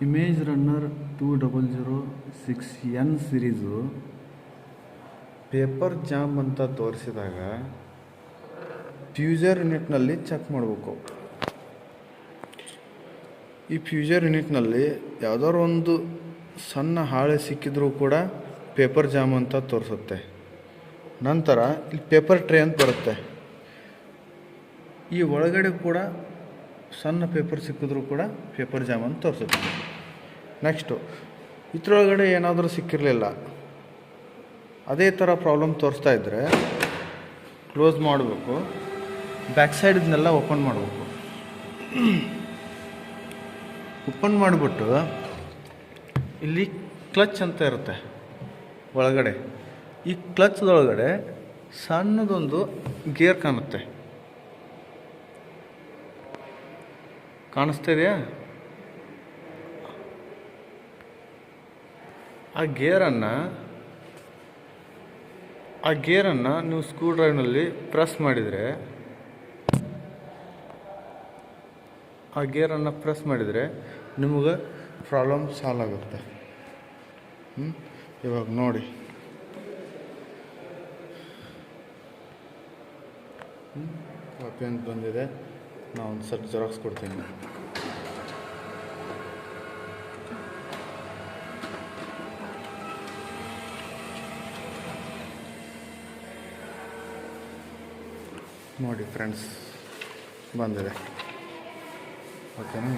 Image runner 2006N series paper jam ಅಂತ ತೋರಿಸಿದಾಗ ಫ್ಯೂಸರ್ ಯೂನಿಟ್ನಲ್ಲಿ check ಮಾಡಬೇಕು. ಈ ಫ್ಯೂಸರ್ ಯೂನಿಟ್ನಲ್ಲಿ ಯಾವುದಾದ್ರು ಒಂದು ಸಣ್ಣ ಹಾಳೆ ಸಿಕ್ಕಿದ್ರೂ ಕೂಡ ಪೇಪರ್ ಜಾಮ್ ಅಂತ ತೋರಿಸುತ್ತೆ. ನಂತರ ಇಲ್ಲಿ ಪೇಪರ್ ಟ್ರೇ ಅಂತ ಬರುತ್ತೆ. ಈ ಒಳಗಡೆ ಕೂಡ ಸಣ್ಣ ಪೇಪರ್ ಸಿಕ್ಕಿದ್ರೂ ಕೂಡ ಪೇಪರ್ ಜಾಮ್ ಅಂತ ತೋರಿಸುತ್ತೆ. ನೆಕ್ಸ್ಟು ಇದರೊಳಗಡೆ ಏನಾದರೂ ಸಿಕ್ಕಿರಲಿಲ್ಲ, ಅದೇ ಥರ ಪ್ರಾಬ್ಲಮ್ ತೋರಿಸ್ತಾ ಇದ್ದರೆ ಕ್ಲೋಸ್ ಮಾಡಬೇಕು. ಬ್ಯಾಕ್ ಸೈಡ್ ಇದನ್ನೆಲ್ಲ ಓಪನ್ ಮಾಡಬೇಕು. ಓಪನ್ ಮಾಡಿಬಿಟ್ಟು ಇಲ್ಲಿ ಕ್ಲಚ್ ಅಂತ ಇರುತ್ತೆ ಒಳಗಡೆ. ಈ ಕ್ಲಚ್ದೊಳಗಡೆ ಸಣ್ಣದೊಂದು ಗೇರ್ ಕಾಣುತ್ತೆ, ಕಾಣಿಸ್ತಾ ಇದೆಯಾ? ಆ ಗೇರನ್ನು ನೀವು ಸ್ಕ್ರೂ ಡ್ರೈವ್ನಲ್ಲಿ ಪ್ರೆಸ್ ಮಾಡಿದರೆ ನಿಮಗೆ ಪ್ರಾಬ್ಲಮ್ ಸಾಲ್ವ್ ಆಗುತ್ತೆ. ಇವಾಗ ನೋಡಿ, ಕಾಪಿ ಅಂತ ಬಂದಿದೆ. ನಾನು ಒಂದು ಸ್ವಲ್ಪ ಜೆರಾಕ್ಸ್ ಕೊಡ್ತೀನಿ. ನೋಡಿ ಫ್ರೆಂಡ್ಸ್, ಬಂದಿದೆ. ಓಕೆನಾ?